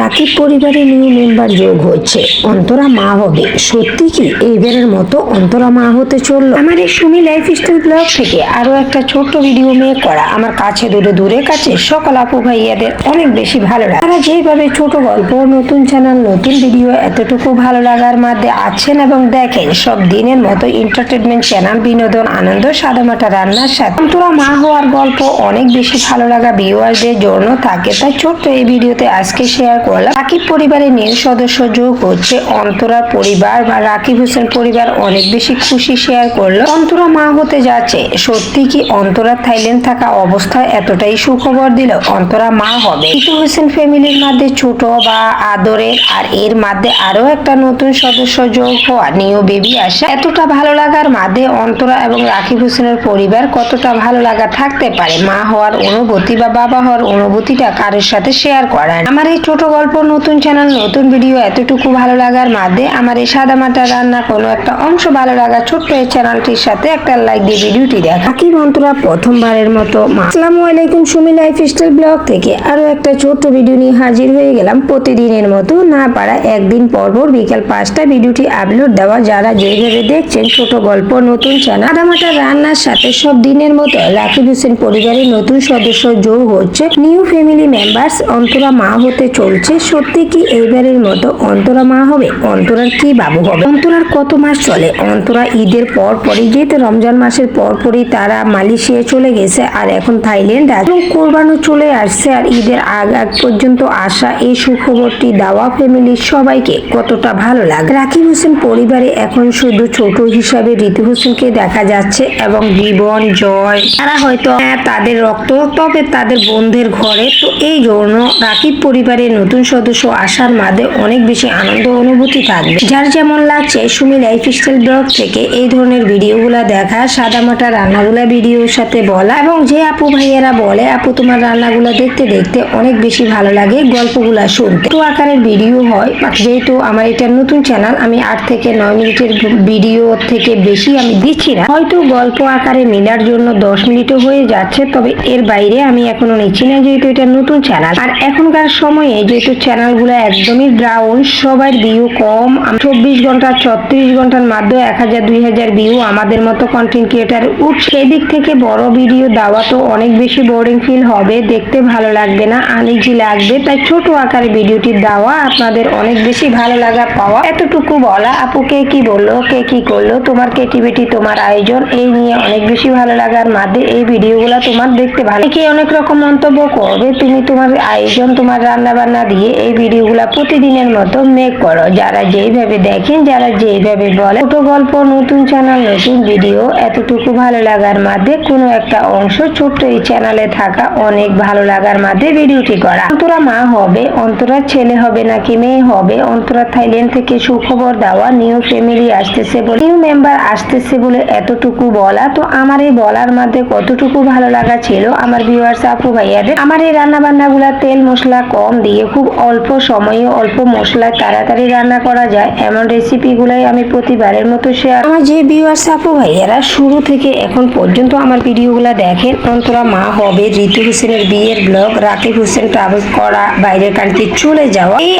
রাকিব পরিবারে new member যোগ হচ্ছে, অন্তরা মা হবে। সত্যি কি এইবারের মতো অন্তরা মা হতে চললো? আমার এই সুমি লাইফস্টাইল ব্লগ থেকে আরো একটা ছোট্ট ভিডিও মেক করা আমার কাছে দূরে কাছে সকল আপু ভাইয়াদের অনেক বেশি ভালো লাগে। তারা যেভাবে ছোট গল্প, নতুন চ্যানেল, নতুন ভিডিও এতটুকু ভালো লাগার মধ্যে আছেন এবং দেখেন সব দিনের মতো এন্টারটেনমেন্ট চ্যানেল, বিনোদন, আনন্দ, সাদামাটা রান্নার সাথে অন্তরা মা হওয়ার গল্প অনেক বেশি ভালো লাগা ভিউয়ারদের জন্য থাকে। তাই ছোট্ট এই ভিডিওতে আজকে শেয়ার করলাম রাকিব পরিবারের নিউ সদস্য যোগ হচ্ছে অন্তরার পরিবার বা রাকিব হোসেন পরিবার অনেক বেশি খুশি শেয়ার করলো অন্তরা মা হতে যাচ্ছে। সত্যি কি অন্তরা থাইল্যান্ড থাকা অবস্থায় এতটাই সুখবর দিল অন্তরা মা হবে। রিতু হোসেন ফ্যামিলির মধ্যে ছোট বা আদরের, আর এর মধ্যে আরো একটা নতুন সদস্য যোগ হওয়া নিউ বেবি আসা, এতটা ভালো লাগার মধ্যে অন্তরা এবং রাকিব হোসেনের পরিবার কতটা ভালো লাগা থাকতে পারে। মা হওয়ার অনুভূতি বা বাবা হওয়ার অনুভূতিটা কারোর সাথে শেয়ার করেন। আমার এই ছোট গল্প, নতুন চ্যানেল, নতুন ভিডিও এতটুকু ভালো লাগার মধ্যে আমার এই সাদামাটা রান্না কোনো একটা অংশ ভালো লাগা ছোট্ট এই চ্যানেলটির সাথে একটা লাইক দিয়ে ভিডিওটি দেখা। রাকিব অন্তরা প্রথমবারের মতো মা। আসসালামু আলাইকুম, সুমি লাইফস্টাইল ব্লগ থেকে আরো একটা ছোট্ট ভিডিও নিয়ে হাজির হয়ে গেলাম। প্রতিদিনের মতো না পারা একদিন পর বিকেল 5টা ভিডিওটি আপলোড দেওয়া। যারা যেভাবে দেখছেন ছোট গল্প, নতুন চ্যানেল, সাদামাটা রান্নার সাথে সব দিনের মতো রাকিব হোসেন পরিবারের নতুন সদস্য যোগ হচ্ছে নিউ ফ্যামিলি মেম্বার্স অন্তরা মা হতে চলছে। সত্যি কি এইবারের মতো অন্তরা মা হবে? অন্তরার কি বাবু হবে? অন্তরার কত মাস চলে? অন্তরা ঈদের পরই, যেহেতু রমজান মাসের পরই তারা মালয়েশিয়া চলে গেছে, আর এখন থাইল্যান্ড এবং কোরবানও চলে আসছে। আর ঈদের আগ পর্যন্ত আসা এই সুখবরটি দেওয়া ফ্যামিলির সবাইকে কতটা ভালো লাগে। রাকিব হোসেন পরিবারে এখন শুধু ছোট হিসাবে ঋতু হোসেনকে দেখা যাচ্ছে এবং জীবন, জয়, তারা হয়তো তাদের রক্ত, তবে তাদের বোনদের ঘরে। তো এই জন্য রাকিব পরিবারের নতুন সদস্য আসার মাঝে অনেক বেশি আনন্দ অনুভূতি থাকবে। যার যেমন লাগছে সুমি লাইফস্টাইল ব্লগ থেকে এই ধরনের ভিডিওগুলা দেখা, সাদামাটা রান্নাগুলা ভিডিওর সাথে বলা, এবং যে আপু ভাইয়েরা বলে আপু তোমার রান্নাগুলা দেখতে দেখতে অনেক বেশি ভালো লাগে, গল্পগুলা শুনতে। তো আকারের ভিডিও হয়, যেহেতু আমার এটা নতুন চ্যানেল, আমি 8 থেকে 9 মিনিটের ভিডিও থেকে বেশি আমি দিচ্ছি না। হয়তো গল্প আকারে মিলার জন্য 10 মিনিটও হয়ে যাচ্ছে, তবে এর বাইরে আমি এখনো নিচ্ছি না, যেহেতু এটা নতুন চ্যানেল। আর এখনকার সময়ে যেহেতু চ্যানেলগুলো একদমই ডাউন, সবার ভিউ কম, 24 ঘন্টা 36 ঘন্টার মধ্যে 1000-2000 ভিউ আমাদের মতো কন্টেন্ট ক্রিয়েটার উঠছে। সেদিক থেকে বড় ভিডিও দেওয়া তো অনেক বেশি বোরিং ফিল হবে, দেখতে ভালো লাগবে না, আনইজি লাগবে। তাই ছোট আকারে ভিডিওটি দেওয়া, আপনাদের অনেক বেশি ভালো লাগা পাওয়া, এতটুকু বলা। আপু কে কি বললো, কে কি করলো, তোমার ক্রিয়েটিভিটি, তোমার আয়োজন, এই নিয়ে অনেক বেশি ভালো লাগার মধ্যে এই ভিডিওগুলো তোমার দেখতে ভালো। কে অনেক রকম মন্তব্য করবে, তুমি তোমার আয়োজন, তোমার রান্না বান্না দিয়ে এই ভিডিওগুলো প্রতিদিনের মতো মেক করো। যারা যেইভাবে দেখেন, যারা যেইভাবে বলে ছোট গল্প, নতুন চ্যানেল, নতুন ভিডিও এতটুকু ভালো লাগার মধ্যে কোনো একটা অংশ ছোট্ট এই চ্যানেলে থাকা অনেক ভালো লাগার মধ্যে ভিডিওটি করা। অন্তরা মা হবে, অন্তরা ছেলে হবে নাকি মেয়ে হবে, অন্তরা থাইল্যান্ড থেকে সুখবর দেওয়া, নিউ ফ্যামিলি আসতেছে বলে, নিউ মেম্বার আসতেছে বলে এতটুকু বলা। তো আমার এই বলার মধ্যে কতটুকু ভালো লাগা ছিল আমার ভিউয়ার্স আপু ভাইয়াদের। আমার এই রান্না বান্না গুলা তেল মশলা কম দিয়ে খুব অল্প সময়ে অল্প মশলায় তাড়াতাড়ি রান্না করা যায়, এমন রেসিপি গুলাই আমি প্রতিবারের মতো শেয়ার। আমার যে ভিউয়ার্স আপু ভাইয়ারা শুরু থেকে এখন পর্যন্ত আমার ভিডিওগুলা দেখেন, অন্তরা মা হবে, ঋতু হোসেনের বিয়ের ব্লগ, রাকিব হোসেন ট্রাভেল করা, বাইরের কান্ট্রি চলে যাওয়া, এই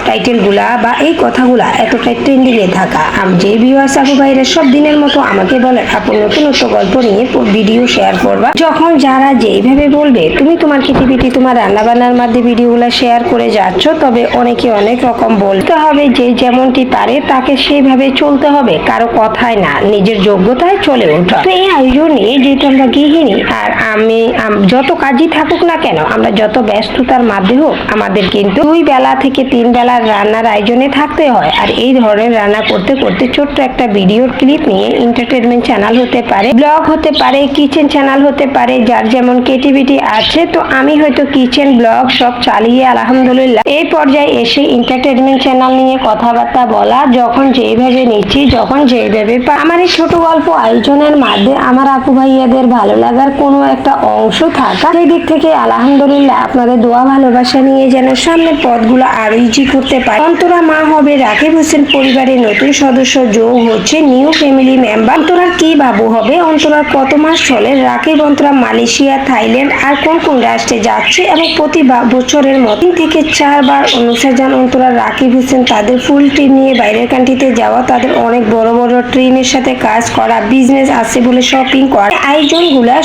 টাইটেল গুলা বা এই কথাগুলা এতটাই ট্রেন্ডিং এ থাকা। আমি যে ভিউয়ার্স আপু ভাইরা সব দিনের মতো আমাকে বলে আপু নতুন গল্প নিয়ে ভিডিও শেয়ার করবা, যখন যারা যেইভাবে বলবে তুমি তোমার ক্রিয়েটিভিটি, তোমার রান্না বান্নার মধ্যে ভিডিওগুলো শেয়ার করে যাচ্ছ, তবে অনেকে অনেক রকম বলতে হবে, যে যেমনটি পারে তাকে সেইভাবে চলতে হবে, কারো কথায় না, নিজের যোগ্যতায় চলে ওঠা। তো এই আয়োজনে যেহেতু আমরা গৃহিণী, আর আমি যত কাজই থাকুক না কেন, আমরা যত ব্যস্ততার মধ্যে হোক, আমাদের কিন্তু 2 বেলা থেকে 3 বেলার রান্নার আয়োজনে থাকতে হয়। আর এই ধরনের রান্না করতে করতে ছোট্ট একটা ভিডিওর ক্লিপ নিয়ে এন্টারটেনমেন্ট চ্যানেল হতে পারে, ব্লগ হতে পারে, কিচেন চ্যানেল হতে পারে, যার যেমন ক্রিয়েটিভিটি আছে। তো আমি হয়তো কিচেন ব্লগ সব চালিয়ে আলহামদুলিল্লাহ এই পর্যায়ে এসে এন্টারটেনমেন্ট চ্যানেল নিয়ে কথাবার্তা বলা, যখন যেইভাবে নিচ্ছি, যখন যেইভাবে আমার এই ছোট গল্প আয়োজনের মধ্যে আমার আপু ভাইয়াদের ভালো লাগার কোনো একটা অংশ থাকা, সেই দিক থেকে আলহামদুলিল্লাহ আপনাদের দোয়া ভালোবাসা নিয়ে যেন সামনের পথগুলো আরো ইজি করতে পারে। অন্তরা মা হবে, রাকিব হোসেন পরিবারের নতুন সদস্য যোগ হচ্ছে নিউ ফ্যামিলি মেম্বার। অন্তরার কি বাবু হবে, অন্তরার কত মাস চলে, রাকিব অন্তরা মালয়েশিয়া, থাইল্যান্ড আর কোন কোন রাষ্ট্রে যাচ্ছে এবং প্রতি বছরের মতো থেকে থেকে 4 বার অনুষা জান অন্তরা রাকিব হোসেন তাদের ফুল টিম নিয়ে বাইরের কান্ট্রিতে যাওয়া, তাদের অনেক বড় বড় ট্রেনের সাথে কাজ করা, বিজনেস আছে বলে শপিং করা, আয়োজনগুলা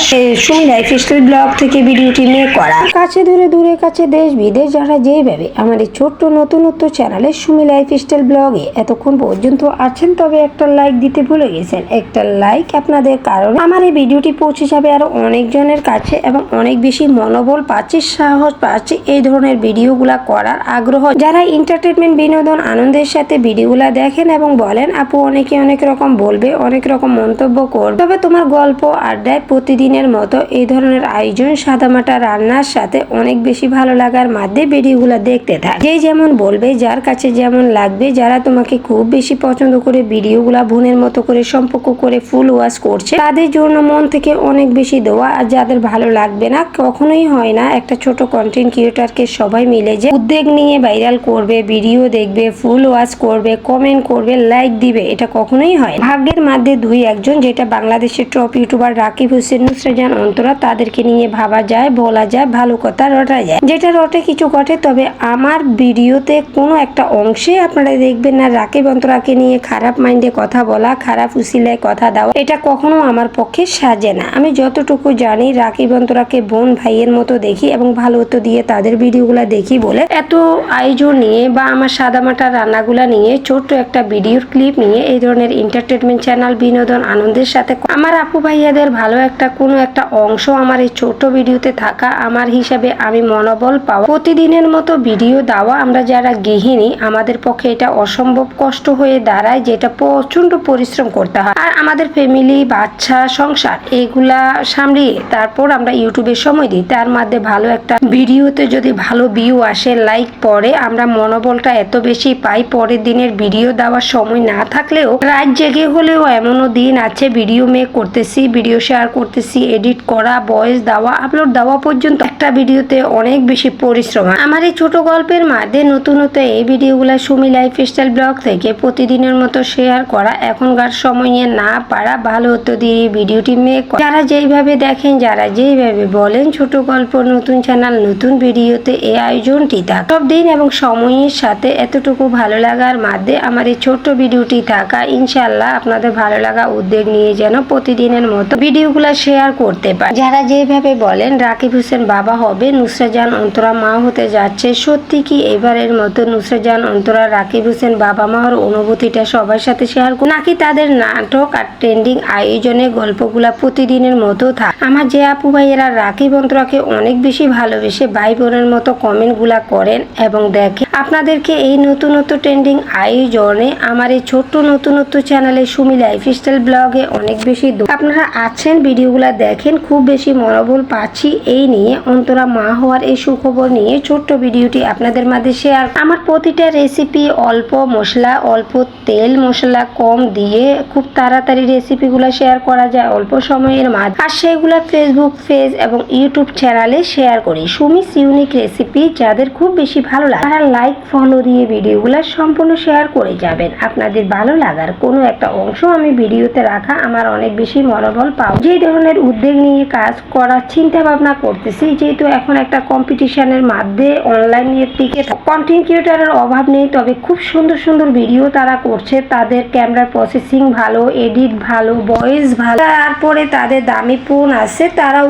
সুমি লাইফস্টাইল ব্লগ থেকে ভিডিওটি নিয়ে করা। কাছে দূরে দূরে কাছে দেশ বিদেশ যারা যেভাবে আমার এই ছোট্ট নতুনত্ব চ্যানেলে সুমি লাইফস্টাইল ব্লগে এতক্ষণ পর্যন্ত আছেন, তবে একটা লাইক দিতে ভুলে গেছেন। একটা লাইক আপনাদের কারণে আমার এই ভিডিওটি পৌঁছে যাবে আরো অনেকজনের কাছে এবং অনেক বেশি মনোবল পাচ্ছি, সাহস পাচ্ছি এই ধরনের ভিডিওগুলা করার আগ্রহ। যারা এন্টারটেনমেন্ট বিনোদন আনন্দের সাথে ভিডিওগুলা দেখেন এবং বলেন আপু অনেকে অনেক রকম বলবে, অনেক রকম মন্তব্য করবে, তবে তোমার গল্প আড্ডায় প্রতিদিনের মতো এই ধরনের আয়োজন সাদামাটা রান্নার সাথে অনেক বেশি ভালো লাগার মাধ্যমে ভিডিওগুলা দেখতে থাক। যে যেমন বলবে, যার কাছে যেমন লাগবে, যারা তোমাকে খুব বেশি পছন্দ করে ভিডিওগুলা বোনের মতো করে সম্পর্ক করে ফুল ওয়াচ করছে, তাদের জন্য মন থেকে অনেক বেশি দোয়া। আর যাদের ভালো লাগবে না, কখনোই হয় না একটা ছোট কন্টেন্ট ক্রিয়েটরকে সবাই মিলে যে উদ্যোগ নিয়ে ভাইরাল করবে, ভিডিও দেখবে, ফুল ওয়াচ করবে, কমেন্ট করবে, লাইক দিবে, এটা কখনোই হয় না। ভাগ্যের মধ্যে দুই একজন, যেটা বাংলাদেশের টপ ইউটিউবার রাকিব হোসেন, নুসরাত জাহান অন্তরা, তাদেরকে নিয়ে ভাবা যায়, বলা যায়, ভালো কথা রটা যায়, যেটা রটে কিছু ঘটে। তবে আমার ভিডিওতে কোনো একটা অংশে আপনারা দেখবেন না রাকিব অন্তরাকে নিয়ে খারাপ মাইন্ডে কথা বলা, খারাপ উসিলায় কথা দেওয়া, এটা কখনো আমার পক্ষে সাজে না। আমি যতটুকু জানি রাকিব অন্তরাকে বোন ভাইয়ের মতো দেখি এবং ভালোত্ব দিয়ে তাদের ভিডিওগুলা দেখি বলে এত আয়োজন নিয়ে বা আমার সাদামাটা রান্নাগুলা নিয়ে ছোট্ট একটা ভিডিওর ক্লিপ নিয়ে এই ধরনের এন্টারটেনমেন্ট চ্যানেল বিনোদন আনন্দের সাথে আমার আপু ভাইয়াদের ভালো একটা কোনো একটা অংশ আমার এই ছোট ভিডিওতে থাকা, আমার হিসাবে আমি মনোবল পাওয়া, প্রতিদিনের মতো ভিডিও দেওয়া। আমরা যারা গৃহিণী আমাদের পক্ষে এটা অসম্ভব কষ্ট হয়ে দাঁড়ায়, যেটা প্রচন্ড পরিশ্রম করতে হয়। আর আমাদের ফ্যামিলি, বাচ্চা, সংসার এগুলা সামলিয়ে তারপর আমরা ইউটিউবে সময় দিই, তার মধ্যে ভালো একটা ভিডিওতে যদি ভালো ভিউ আসে, লাইক পড়ে, আমরা মনোবলটা এত বেশি পাই। পরের দিনের ভিডিও দেওয়ার সময় না থাকলেও রাত জেগে হলেও এমনও দিন আছে ভিডিও মেক করতেছি, ভিডিও শেয়ার করতেছি, এডিট করা, ভয়েস দেওয়া, আপলোড দেওয়া পর্যন্ত একটা ভিডিওতে অনেক বেশি পরিশ্রম। আমার এই ছোট গল্পের মাঝে নতুনত্ব এই ভিডিওগুলো সুমি লাইফস্টাইল ব্লগ থেকে প্রতিদিনের মতো শেয়ার করা, এখনকার সময়ে না পারা, ভালো হতো দিয়ে ভিডিওটি মেক করা। যারা যেইভাবে দেখেন, যারা যেইভাবে বলেন ছোট গল্প, নতুন চ্যানেল, নতুন ভিডিওতে এই আয়োজনটি থাক সব দিন এবং সময়ের সাথে এতটুকু ভালো লাগার মাধ্যমে আমার এই ছোট্ট ভিডিওটি থাকা। ইনশাল্লাহ আপনাদের ভালো লাগা উদ্যোগ নিয়ে যেন প্রতিদিনের মতো ভিডিওগুলো শেয়ার করতে পারে। যারা যেভাবে বলেন রাকিব হোসেন বাবা হবে, নুসরাত জাহান অন্তরা মা হতে যাচ্ছে, সত্যি কি এবারের মতো নুসরাত জাহান অন্তরা রাকিব হোসেন বাবা মা হওয়ার অনুভূতিটা সবার সাথে শেয়ার করুন, নাকি তাদের নাটক আর ট্রেন্ডিং আয়োজনে গল্পগুলা প্রতিদিনের মতো থাক? আমার যে আপু ভাইয়েরা রাকিব অন্তরাকে অনেক বেশি ভালোবেসে ভাই বোনের মতো কমেন্ট গুলা করেন এবং দেখেন, আপনাদেরকে এই নতুনত্ব ট্রেন্ডিং আয়োজনে আমার এই ছোট্ট নতুনত্ব চ্যানেলে সুমি লাইফস্টাইল ব্লগে অনেক বেশি আপনারা আছেন, ভিডিওগুলা দেখেন, খুব বেশি মনোবল পাচ্ছি এই নিয়ে। অন্তরা মা হওয়ার এই সুখবর নিয়ে ছোট্ট ভিডিওটি আপনাদের মাঝে শেয়ার। আমার প্রতিটা রেসিপি অল্প মশলা, অল্প তেল মশলা কম দিয়ে খুব তাড়াতাড়ি রেসিপিগুলো শেয়ার করা যায় অল্প সময়ের মাঝে, আর সেগুলো ফেসবুক পেজ এবং ইউটিউব চ্যানেলে শেয়ার করি। সুমিস ইউনিক রেসিপি যাদের খুব বেশি ভালো লাগে তারা লাইক ফলো দিয়ে ভিডিওগুলো সম্পূর্ণ শেয়ার করে যাবেন। আপনাদের ভালো লাগার কোনো একটা অংশ আমি ভিডিওতে রাখা আমার অনেক বেশি মনোবল পাও। যে ধরনের উদ্যোগ নিয়ে কাজ করার চিন্তা ভাবনা করতেছি, যেহেতু এখন একটা কম্পিটিশনের মাধ্যমে অনলাইনের দিকে কন্টেন্ট ক্রিয়েটরের অভাব নেই, তবে খুব সুন্দর সুন্দর ভিডিও তারা করছে, তাদের ক্যামেরার প্রসেসিং ভালো, এডিট ভালো, ভয়েস ভালো, তারপরে তাদের দামি ফোন আছে, তারা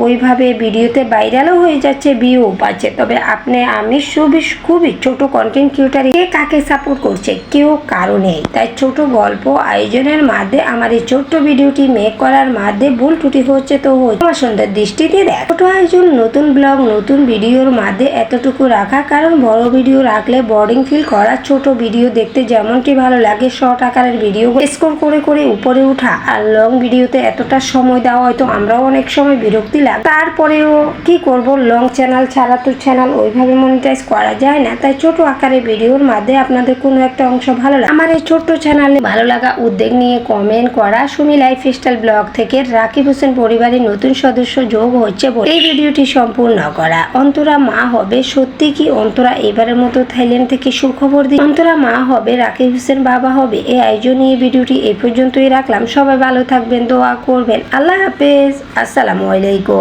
ওইভাবে ভিডিওতে ভাইরালও হয়ে যাচ্ছে, ভিউ পাচ্ছে। তবে আমি খুবই ছোট কন্টেন্ট ক্রিয়েটর, কে কাকে সাপোর্ট করছে কেউ কারো নেই। তাই ছোট গল্প আয়োজনের মাধ্যমে আমার এই ছোট্ট ভিডিওটি মেক করার মাধ্যমে ভুল ত্রুটি হচ্ছে তো আমার সুন্দর দৃষ্টিতে দেখ। ছোট আয়োজন, নতুন ব্লগ, নতুন ভিডিওর মাধ্যমে এতটুকু রাখা, কারণ বড় ভিডিও রাখলে বোরিং ফিল করা। ছোট ভিডিও দেখতে যেমনটি ভালো লাগে, শর্ট আকারের ভিডিও স্ক্রল করে করে উপরে উঠা, আর লং ভিডিওতে এতটা সময় দেওয়া হয়তো আমরাও অনেক সময় বিরক্তি লাগে। তারপরেও কি করব, লং চ্যানেল ছাড়া তো চ্যানেল ওইভাবে মনিটাইজ করা যায় না। তাই ছোট আকারে ভিডিওর মাধ্যমে আপনাদের কোনো একটা অংশ ভালো লাগে আমার এই ছোট্ট চ্যানেলে ভালো লাগা উদ্যোগ নিয়ে কমেন্ট করা। সুমি লাইফস্টাইল ব্লগ থেকে রাকিব হোসেন পরিবারের নতুন সদস্য যোগ হচ্ছে বলে এই ভিডিওটি সম্পূর্ণ করা। অন্তরা মা হবে, সত্যি কি অন্তরা এবারের মতো থাইল্যান্ড থেকে সুখবর দিয়ে অন্তরা মা হবে, রাকিব হোসেন বাবা হবে, এই আয়োজন নিয়ে ভিডিওটি এই পর্যন্তই রাখলাম। সবাই ভালো থাকবেন, দোয়া করবেন। আল্লাহ হাফেজ, আসসালামু আলাইকুম।